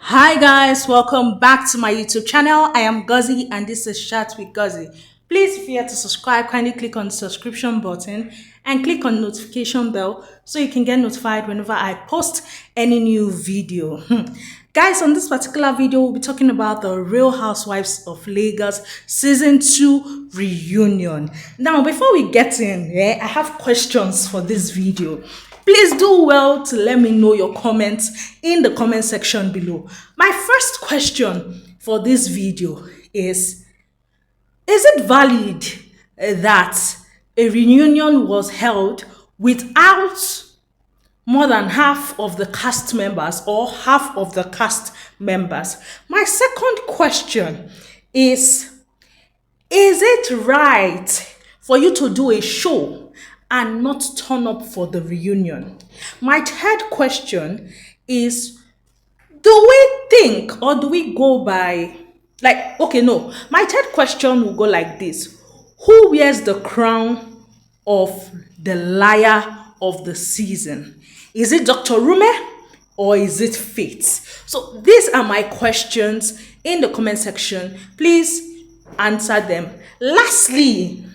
Hi guys, welcome back to my YouTube channel. I am Guzzy and this is Chat with Guzzy. Please, if you are to subscribe, kindly click on the subscription button and click on notification bell so you can get notified whenever I post any new video. Guys, on this particular video, we'll be talking about the Real Housewives of Lagos Season 2 reunion. Now, before we get in, I have questions for this video. Please do well to let me know your comments in the comment section below. My first question for this video is it valid that a reunion was held without more than half of the cast members or half of the cast members? My second question is it right for you to do a show and not turn up for the reunion? My third question is, do we think or do we go by, like, okay, no. My third question will go like this. Who wears the crown of the liar of the season? Is it Dr. Rume or is it Fate? So these are my questions in the comment section. Please answer them. Lastly,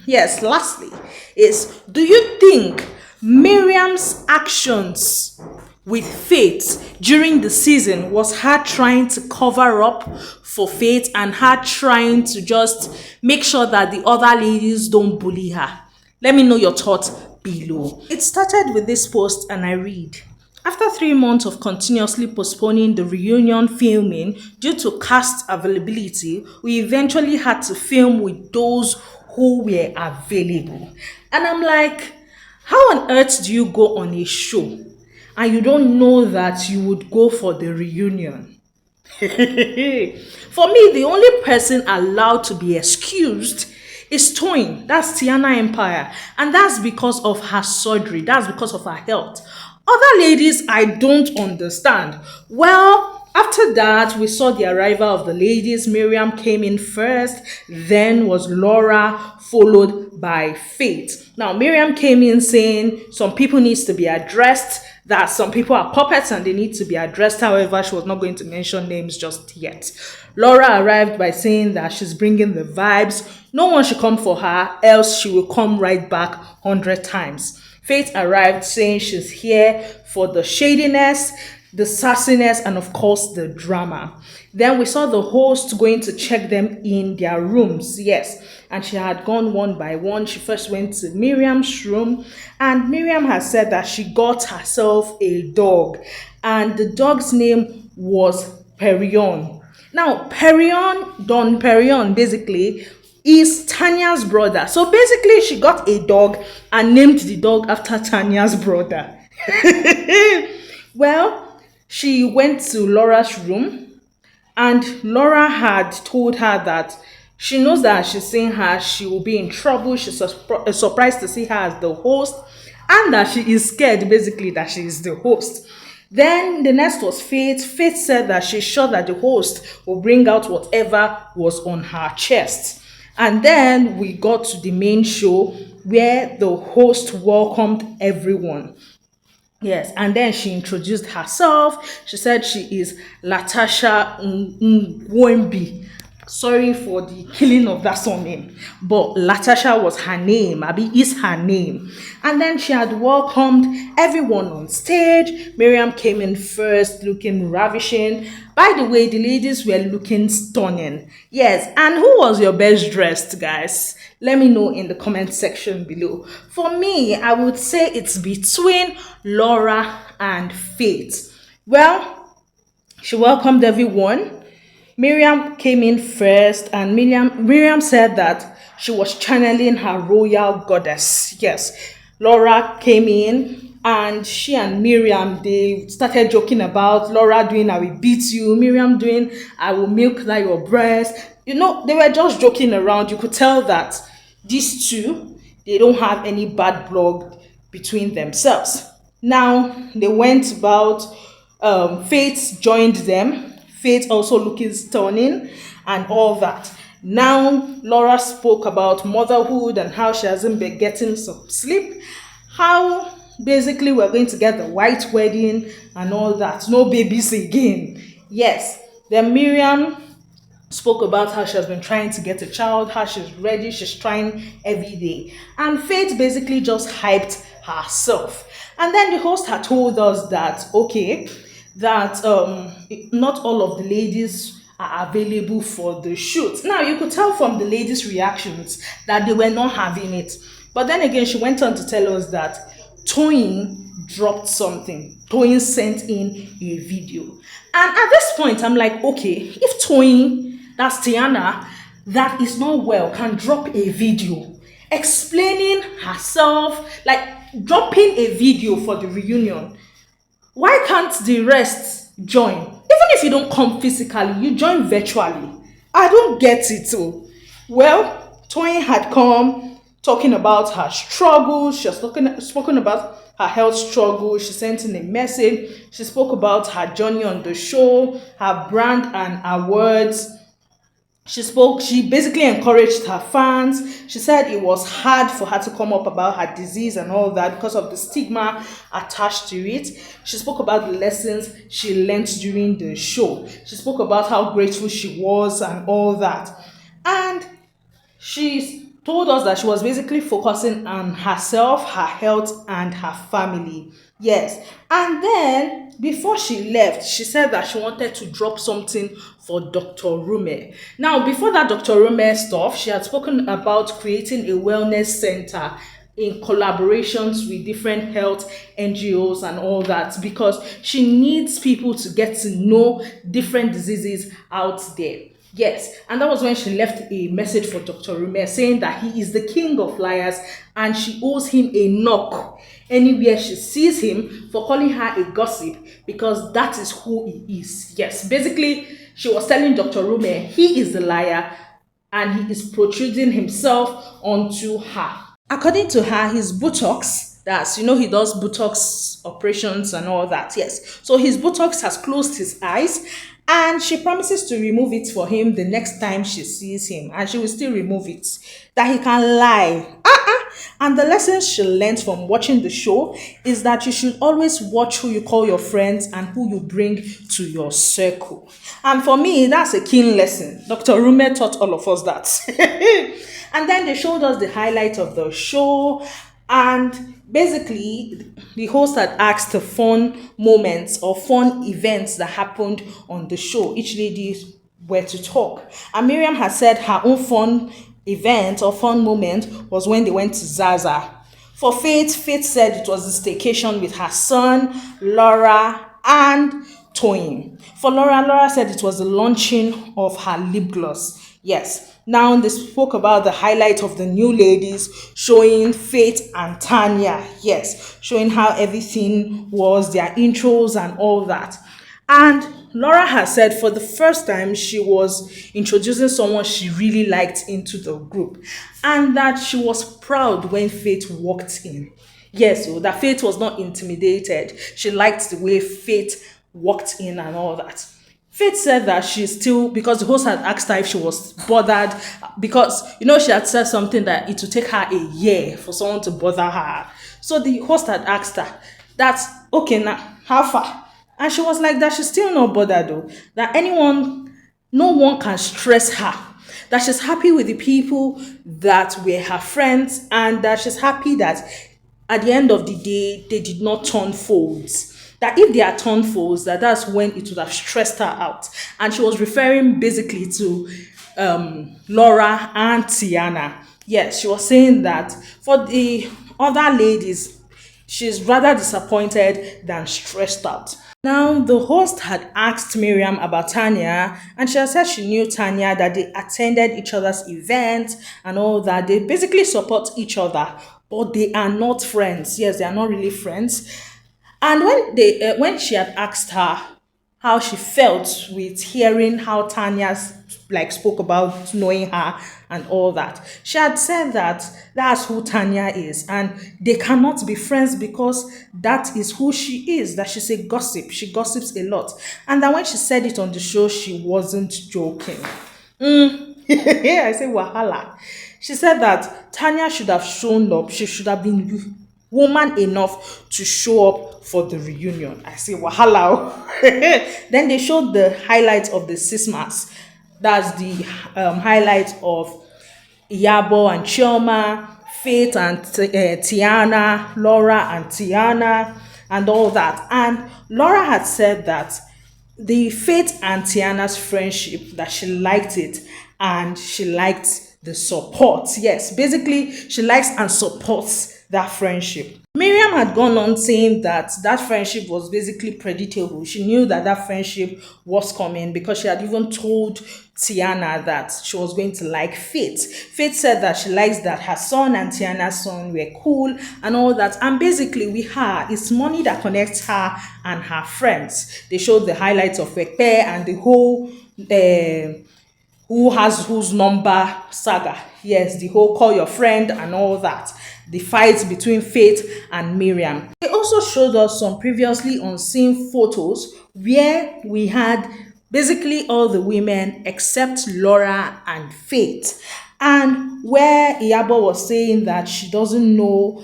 is, do you think Miriam's actions with Faith during the season was her trying to cover up for Faith and her trying to just make sure that the other ladies don't bully her? Let me know your thoughts below. It started with this post and I read: after 3 months of continuously postponing the reunion filming due to cast availability, we eventually had to film with those who were available. And I'm like, how on earth do you go on a show and you don't know that you would go for the reunion? For me, the only person allowed to be excused is Toyin. That's Tiana Empire. And that's because of her surgery. That's because of her health. Other ladies, I don't understand. Well, after that, we saw the arrival of the ladies. Miriam came in first, then was Laura, followed by Faith. Now, Miriam came in saying some people needs to be addressed, that some people are puppets and they need to be addressed. However, she was not going to mention names just yet. Laura arrived by saying that she's bringing the vibes. No one should come for her, else she will come right back 100 times. Faith arrived saying she's here for the shadiness, the sassiness, and of course the drama. Then we saw the host going to check them in their rooms. Yes, and she had gone one by one. She first went to Miriam's room, and Miriam has said that she got herself a dog, and the dog's name was Perion. Now, Don Perion, basically is Tanya's brother. So basically, she got a dog and named the dog after Tanya's brother. Well, she went to Laura's room and Laura had told her that she knows that she's seeing her, she will be in trouble. She's surprised to see her as the host and that she is scared, basically, that she is the host. Then the next was Faith. Faith said that she's sure that the host will bring out whatever was on her chest. And then we got to the main show where the host welcomed everyone. Yes, and then she introduced herself. She said she is Latasha Ngwembi. Sorry for the killing of that surname, but Latasha was her name. Abi is her name. And then she had welcomed everyone on stage. Miriam came in first, looking ravishing. By the way, the ladies were looking stunning. Yes, and who was your best dressed, guys? Let me know in the comment section below. For me, I would say it's between Laura and Faith. Well, she welcomed everyone. Miriam came in first, and Miriam said that she was channeling her royal goddess. Yes, Laura came in, and she and Miriam, they started joking about Laura doing "I will beat you," Miriam doing "I will milk that your breast." You know, they were just joking around. You could tell that these two, they don't have any bad blood between themselves. Now they went about. Faith joined them. Faith also looking stunning and all that. Now, Laura spoke about motherhood and how she hasn't been getting some sleep. How basically we're going to get the white wedding and all that. No babies again. Yes. Then Miriam spoke about how she has been trying to get a child, how she's ready, she's trying every day. And Faith basically just hyped herself. And then the host had told us that, okay, that not all of the ladies are available for the shoot. Now, you could tell from the ladies' reactions that they were not having it. But then again, she went on to tell us that Toyin dropped something. Toyin sent in a video. And at this point, I'm like, okay, if Toyin, that's Tiana, that is not well, can drop a video explaining herself, like dropping a video for the reunion, why can't the rest join? Even if you don't come physically, you join virtually. I don't get it. Oh. Well, Toyin had come talking about her struggles. She has spoken about her health struggle. She sent in a message. She spoke about her journey on the show, her brand and awards. She basically encouraged her fans. She said it was hard for her to come up about her disease and all that because of the stigma attached to it. She spoke about the lessons she learned during the show. She spoke about how grateful she was and all that. And she told us that she was basically focusing on herself, her health, and her family. Yes. And then before she left, she said that she wanted to drop something for Dr. Rume. Now, before that Dr. Rume stuff, she had spoken about creating a wellness center in collaborations with different health NGOs and all that, because she needs people to get to know different diseases out there. Yes, and that was when she left a message for Dr. Rume saying that he is the king of liars and she owes him a knock anywhere she sees him for calling her a gossip, because that is who he is. Yes, basically, she was telling Dr. Rume he is the liar and he is protruding himself onto her. According to her, his Botox, that's, he does Botox operations and all that. Yes. So his Botox has closed his eyes and she promises to remove it for him the next time she sees him. And she will still remove it. That he can lie. And the lessons she learned from watching the show is that you should always watch who you call your friends and who you bring to your circle. And for me, that's a keen lesson. Dr. Rume taught all of us that. And then they showed us the highlight of the show. And basically, the host had asked the fun moments or fun events that happened on the show. Each lady were to talk. And Miriam has said her own fun event or fun moment was when they went to Zaza. For Faith said it was a staycation with her son, Laura, and Toyin. For Laura said it was the launching of her lip gloss. Yes. Now they spoke about the highlight of the new ladies, showing Faith and Tanya. Yes, showing how everything was, their intros and all that. And Laura has said for the first time she was introducing someone she really liked into the group, and that she was proud when Faith walked in. Yes, so that Faith was not intimidated. She liked the way Faith walked in and all that. Faith said that she's still, because the host had asked her if she was bothered, because, she had said something that it would take her a year for someone to bother her. So the host had asked her, that's, okay, now, how far? And she was like that she's still not bothered though, that no one can stress her, that she's happy with the people that were her friends, and that she's happy that at the end of the day, they did not turn foes. That if they are turned foes, that's when it would have stressed her out. And she was referring basically to Laura and Tiana. Yes, she was saying that for the other ladies, she's rather disappointed than stressed out. Now, the host had asked Miriam about Tanya, and she had said she knew Tanya, that they attended each other's events and all that. They basically support each other, but they are not friends. Yes, they are not really friends. And when she had asked her how she felt with hearing how Tanya spoke about knowing her and all that, she had said that that's who Tanya is, and they cannot be friends because that is who she is. That she's a gossip. She gossips a lot, and that when she said it on the show, she wasn't joking. I say wahala. She said that Tanya should have shown up. She should have been woman enough to show up for the reunion. I say, wahala. Oh." Then they showed the highlights of the Sismas. That's the highlights of Iyabo and Chioma, Faith and Tiana, Laura and Tiana, and all that. And Laura had said that the Faith and Tiana's friendship, that she liked it, and she liked the support. Yes, basically, she likes and supports that friendship. Miriam had gone on saying that that friendship was basically predictable. She knew that that friendship was coming because she had even told Tiana that she was going to like Faith. Faith said that she likes that her son and Tiana's son were cool and all that. And basically, with her, it's money that connects her and her friends. They showed the highlights of Ekpe and the whole who has whose number saga. Yes, the whole call your friend and all that. The fight between Faith and Miriam. They also showed us some previously unseen photos where we had basically all the women except Laura and Faith. And where Iyabo was saying that she doesn't know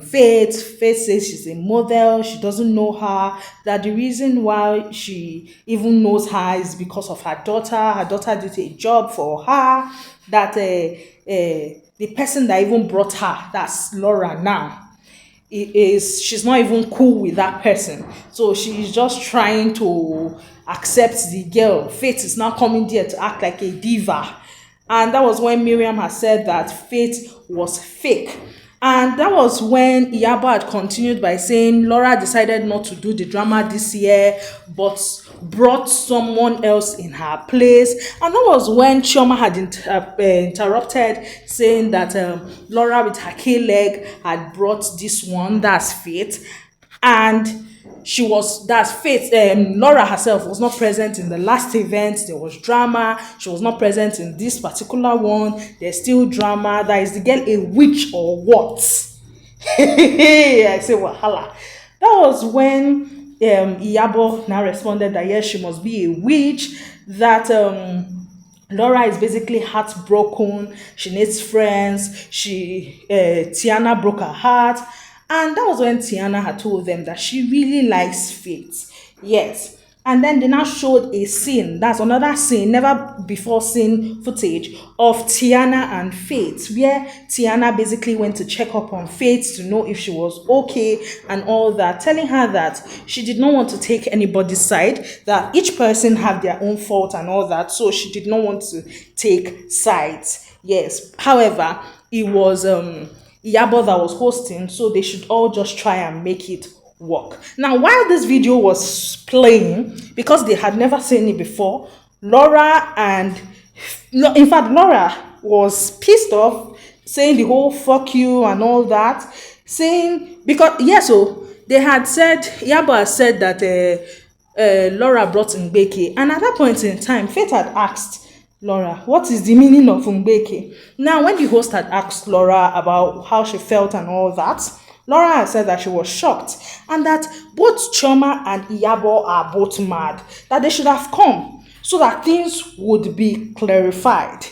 Faith, Faith says she's a model, she doesn't know her, that the reason why she even knows her is because of her daughter did a job for her, that the person that even brought her, that's Laura now, she's not even cool with that person. So she's just trying to accept the girl. Faith is now coming there to act like a diva. And that was when Miriam had said that Faith was fake. And that was when Iyabo had continued by saying Laura decided not to do the drama this year, but brought someone else in her place. And that was when Chioma had interrupted, saying that Laura with her K-leg had brought this one, that's Faith. And that's Faith. Laura herself was not present in the last event. There was drama. She was not present in this particular one. There's still drama. That is the girl a witch or what? I say wahala. That was when Iyabo now responded that yes, she must be a witch. That Laura is basically heartbroken. She needs friends. Tiana broke her heart. And that was when Tiana had told them that she really likes Faith. Yes. And then they now showed a scene. That's another scene, never before seen footage of Tiana and Faith, where Tiana basically went to check up on Faith to know if she was okay and all that, telling her that she did not want to take anybody's side, that each person have their own fault and all that. So she did not want to take sides. Yes. However, it was Iyabo that was hosting, so they should all just try and make it work. Now, while this video was playing, because they had never seen it before, Laura was pissed off, saying the whole fuck you and all that, saying, because, yes, so they had said, Iyabo had said that Laura brought Mbeke, and at that point in time, Faith had asked Laura, what is the meaning of Mbeke? Now, when the host had asked Laura about how she felt and all that, Laura had said that she was shocked and that both Choma and Iyabo are both mad, that they should have come so that things would be clarified.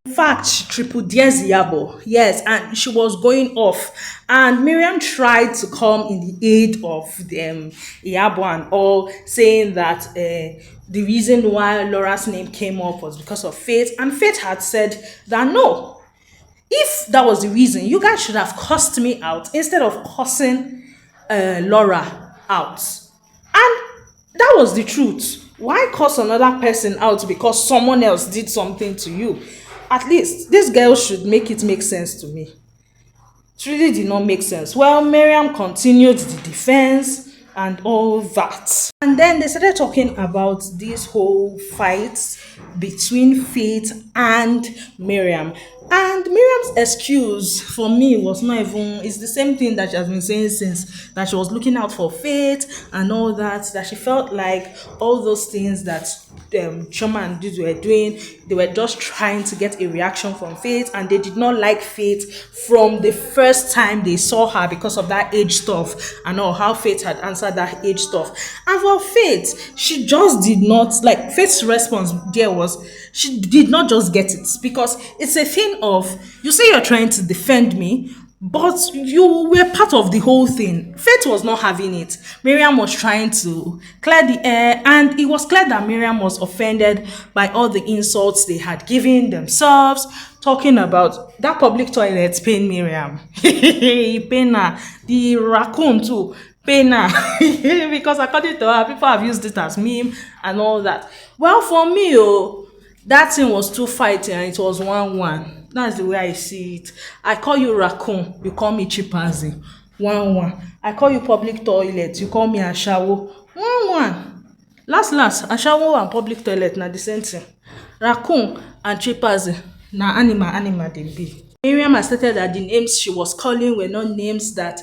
In fact, she triple dares Iyabo, yes, and she was going off. And Miriam tried to come in the aid of Iyabo and all, saying that the reason why Laura's name came up was because of Faith. And Faith had said that no, if that was the reason, you guys should have cussed me out instead of cussing Laura out. And that was the truth. Why cuss another person out because someone else did something to you? At least this girl should make it make sense to me. It really did not make sense. Well, Miriam continued the defense and all that. And then they started talking about this whole fight between Faith and Miriam. And Miriam's excuse for me was not even, it's the same thing that she has been saying since, that she was looking out for Faith and all that she felt like all those things that Choma and Dude were doing, they were just trying to get a reaction from Faith, and they did not like Faith from the first time they saw her because of that age stuff and all, how Faith had answered that age stuff. And for Faith, she just did not, like, Faith's response there was, she did not just get it, because it's a thing of, you say you're trying to defend me, But you were part of the whole thing. Faith was not having it. Miriam was trying to clear the air, and it was clear that Miriam was offended by all the insults they had given themselves, talking about that public toilet pain Miriam. He pain her. The raccoon too. Pain her. Because according to her, people have used it as meme and all that. Well, for me, oh, that thing was too fighting and it was 1-1. That's the way I see it. I call you raccoon, you call me chimpanzee. 1-1. I call you public toilet, you call me ashawo. 1-1. Last last, ashawo and public toilet na the same thing. Raccoon and chimpanzee na animal dem be. Miriam has stated that the names she was calling were not names that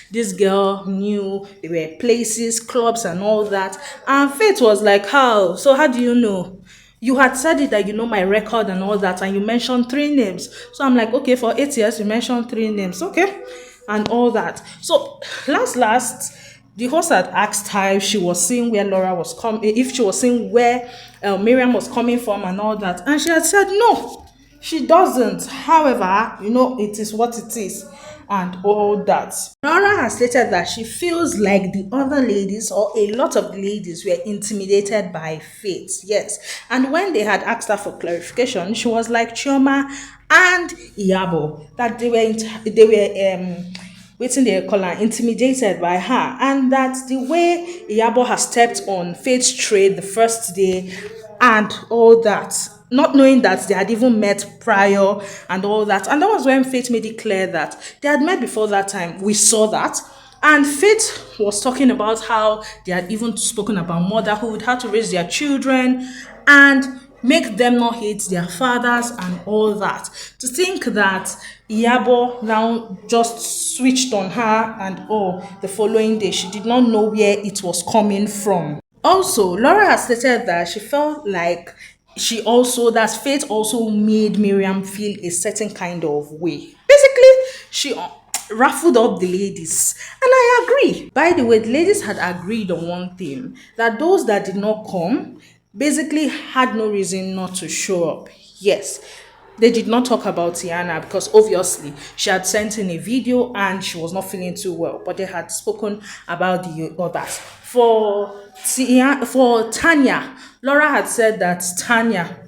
this girl knew. They were places, clubs, and all that. And Faith was like, how? So how do you know? You had said it that you know my record and all that, and you mentioned 3 names. So I'm like, okay, for 8 years, you mentioned 3 names. Okay. And all that. So last, the host had asked her if she was seeing where Laura was coming, if she was seeing where Miriam was coming from and all that. And she had said no. She doesn't. However, it is what it is and all that. Nora has stated that she feels like the other ladies or a lot of the ladies were intimidated by Faith. Yes. And when they had asked her for clarification, she was like Chioma and Iyabo that they were wetin they call her intimidated by her, and that the way Iyabo has stepped on Faith's trade the first day and all that, not knowing that they had even met prior and all that. And that was when Faith made it clear that they had met before that time. We saw that. And Faith was talking about how they had even spoken about motherhood, how to raise their children, and make them not hate their fathers and all that. To think that Iyabo now just switched on her and the following day she did not know where it was coming from. Also, Laura has stated that she felt like that Faith also made Miriam feel a certain kind of way. Basically, she raffled up the ladies. And I agree. By the way, the ladies had agreed on one thing, that those that did not come basically had no reason not to show up. Yes. They did not talk about Tiana because obviously she had sent in a video and she was not feeling too well. But they had spoken about the others. For Tanya, Laura had said that Tanya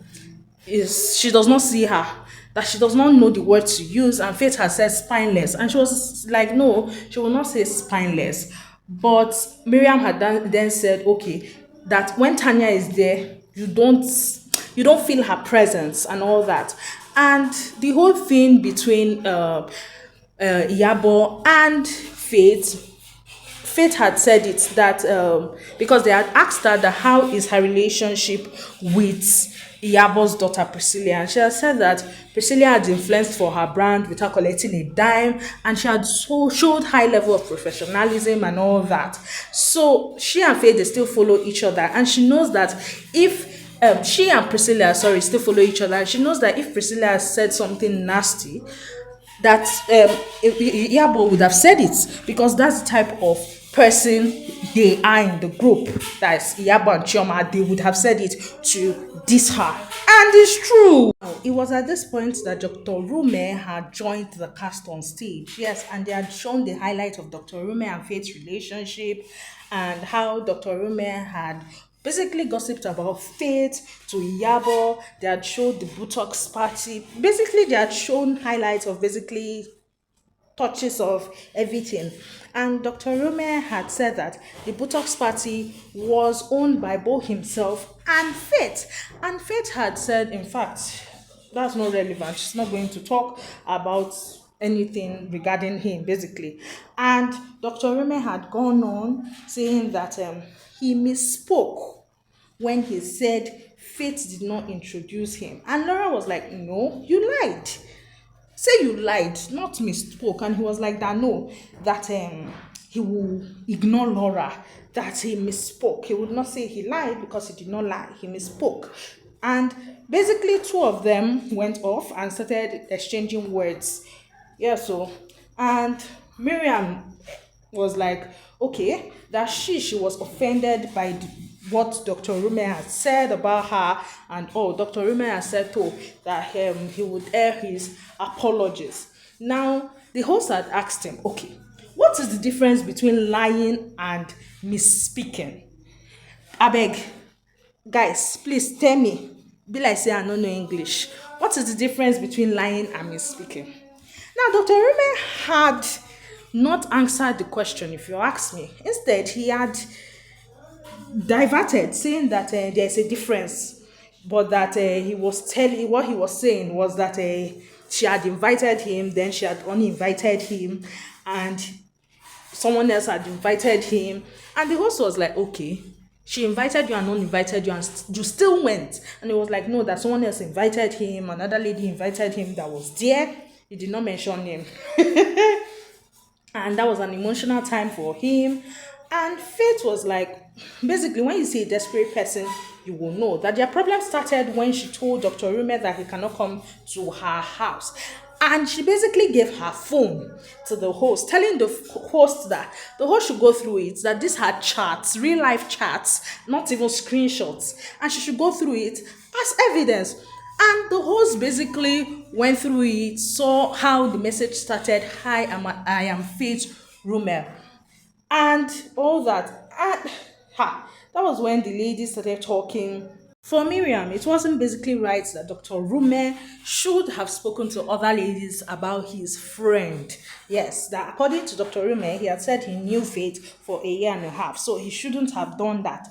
she does not see her, that she does not know the word to use, and Faith has said spineless, and she was like, no, she will not say spineless. But Miriam had then said, okay, that when Tanya is there, you don't feel her presence and all that. And the whole thing between Iyabo and Faith had said it that because they had asked her that how is her relationship with Iyabo's daughter Priscilla, and she had said that Priscilla had influenced for her brand without collecting a dime, and she had showed high level of professionalism and all that. So she and Faith, they still follow each other, and she knows that if she and Priscilla, still follow each other, and she knows that if Priscilla has said something nasty, that Yabo would have said it, because that's the type of person they are in the group. That's Yabo and Chioma. They would have said it to diss her, and it's true. It was at this point that Dr. Rume had joined the cast on stage. Yes, and they had shown the highlight of Dr. Rume and Faith's relationship, and how Dr. Rume had basically gossiped about Faith to Yabo. They had showed the Botox party. Basically, they had shown highlights of basically touches of everything. And Dr. Rume had said that the Botox party was owned by Bo himself and Faith. And Faith had said, in fact, that's not relevant. She's not going to talk about anything regarding him, basically. And Dr. Rume had gone on saying that he misspoke when he said Faith did not introduce him. And Laura was like, no, you lied. Say you lied, not misspoke. And he was like that, no, that he will ignore Laura, that he misspoke. He would not say he lied because he did not lie, he misspoke. And basically 2 of them went off and started exchanging words. Yeah, so, and Miriam was like, okay, that she was offended by what Dr. Rume had said about her, and Dr. Rume had said that he would air his apologies. Now, The host had asked him, okay, what is the difference between lying and misspeaking? Abeg, guys, please tell me. Be like say I no know English. What is the difference between lying and misspeaking? Now, Dr. Rime had not answered the question, if you ask me. Instead, he had diverted, saying that there's a difference, but that he was telling what he was saying was that she had invited him, then she had uninvited him, and someone else had invited him, and the host was like, okay, she invited you and uninvited you, and you still went. And it was like, no, that someone else invited him, another lady invited him that was there. He did not mention him. And that was an emotional time for him. And Faith was like, basically, when you see a desperate person, you will know that their problem started when she told Dr. Rume that he cannot come to her house. And she basically gave her phone to the host, telling the host that the host should go through it, that these are chats, real life chats, not even screenshots, and she should go through it as evidence. And the host basically went through it, saw how the message started. Hi, I am Faith Rumel, and all that. And that was when the lady started talking. For Miriam, it wasn't basically right that Dr. Rume should have spoken to other ladies about his friend. Yes, that according to Dr. Rume, he had said he knew Faith for a year and a half, so he shouldn't have done that.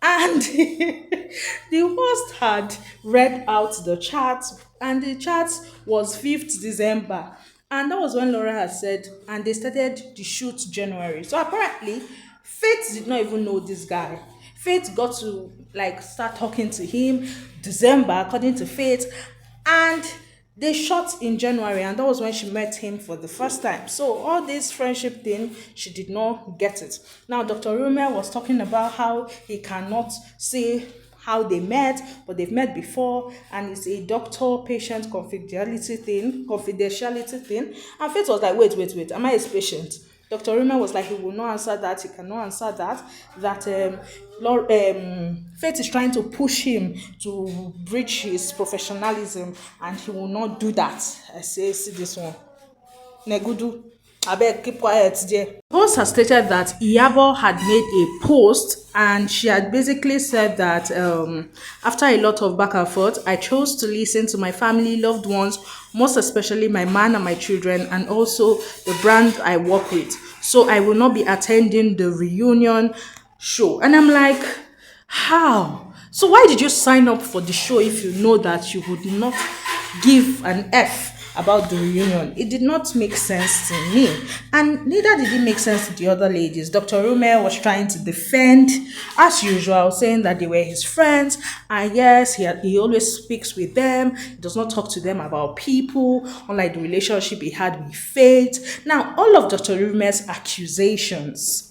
And the host had read out the chat, and the chat was 5th December. And that was when Laura had said, and they started the shoot January. So apparently, Faith did not even know this guy. Faith got to like start talking to him December, according to Faith, and they shot in January, and that was when she met him for the first time. So all this friendship thing, she did not get it. Now, Dr. Rumer was talking about how he cannot say how they met, but they've met before, and it's a doctor-patient confidentiality thing. And Faith was like, wait, am I his patient? Dr. Rima was like, he will not answer that, he cannot answer that, Faith is trying to push him to breach his professionalism, and he will not do that. I say, see this one. Negudu, abeg keep quiet there. The host has stated that Iyabo had made a post, and she had basically said that after a lot of back and forth, I chose to listen to my family, loved ones, most especially my man and my children, and also the brand I work with. So I will not be attending the reunion show. And I'm like, how? So why did you sign up for the show if you know that you would not give an F about the reunion? It did not make sense to me, and neither did it make sense to the other ladies. Dr. Rumer was trying to defend, as usual, saying that they were his friends, and yes, he always speaks with them. He does not talk to them about people, unlike the relationship he had with Faith. Now, all of Dr. Rumer's accusations,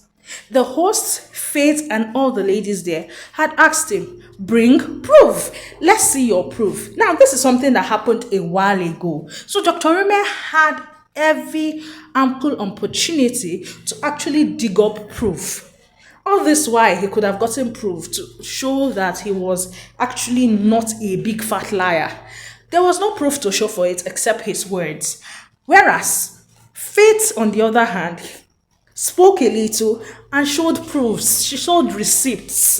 the host, Faith, and all the ladies there had asked him, bring proof. Let's see your proof. Now, this is something that happened a while ago. So Dr. Rime had every ample opportunity to actually dig up proof. All this while, he could have gotten proof to show that he was actually not a big fat liar. There was no proof to show for it except his words. Whereas, Faith, on the other hand, spoke a little and showed proofs. She showed receipts.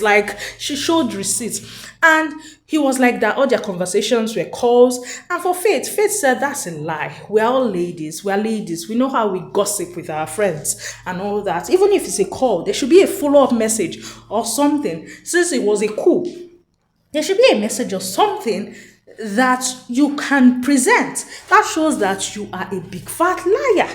And he was like that. All their conversations were calls. And for Faith said that's a lie. We are all ladies. We are ladies. We know how we gossip with our friends and all that. Even if it's a call, there should be a follow-up message or something. Since it was a coup, there should be a message or something that you can present that shows that you are a big fat liar.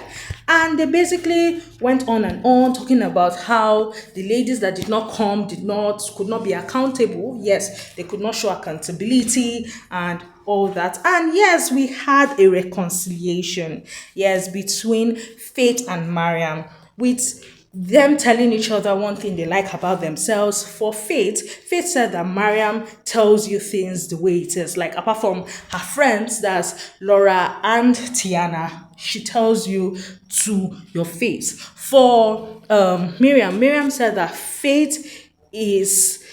And they basically went on and on talking about how the ladies that did not come could not be accountable. Yes, they could not show accountability and all that. And yes, we had a reconciliation, yes, between Faith and Mariam, with them telling each other one thing they like about themselves. For Faith said that Mariam tells you things the way it is. Like, apart from her friends, that's Laura and Tiana, she tells you to your face. For Miriam said that Faith is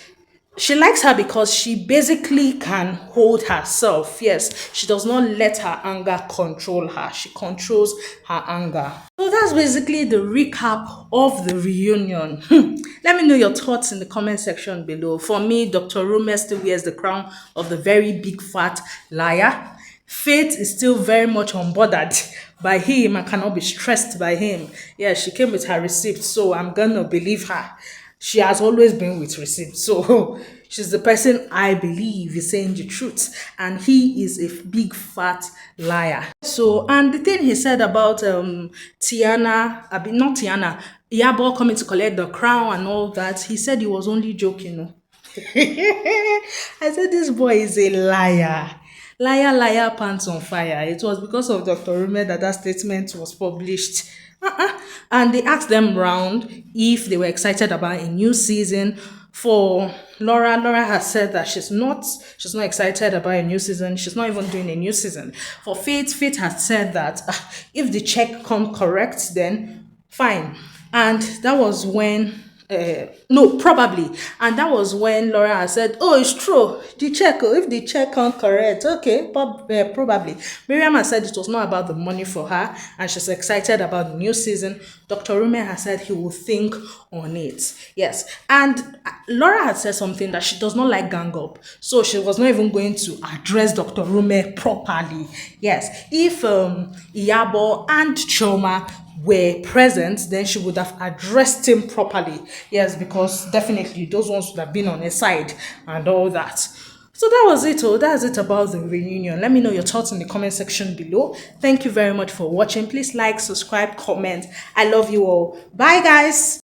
She likes her because she basically can hold herself. Yes, she does not let her anger control her. She controls her anger. So that's basically the recap of the reunion. Let me know your thoughts in the comment section below. For me, Dr. Rume still wears the crown of the very big fat liar. Faith is still very much unbothered by him. I cannot be stressed by him. Yeah, she came with her receipt, so I'm gonna believe her. She has always been with receipt, so she's the person I believe is saying the truth, and he is a big fat liar. So, and the thing he said about Tiana, I mean not Tiana, Yabo coming to collect the crown and all that, he said he was only joking. I said this boy is a liar. Liar, liar, pants on fire. It was because of Dr. Rume that that statement was published. And they asked them round if they were excited about a new season. For Laura, Laura has said that she's not excited about a new season. She's not even doing a new season. For Faith, Faith has said that if the check come correct, then fine. And that was when no, probably. And that was when Laura had said, oh, it's true. The check, oh, if the check can't correct, okay, probably. Miriam has said it was not about the money for her and she's excited about the new season. Dr. Rume has said he will think on it. Yes. And Laura had said something that she does not like gang up. So she was not even going to address Dr. Rume properly. Yes. If Iyabo and Choma were present, then she would have addressed him properly. Yes, because definitely those ones would have been on his side and all that. So that was it. Oh, that's it about the reunion. Let me know your thoughts in the comment section below. Thank you very much for watching. Please like, subscribe, comment. I love you all. Bye, guys.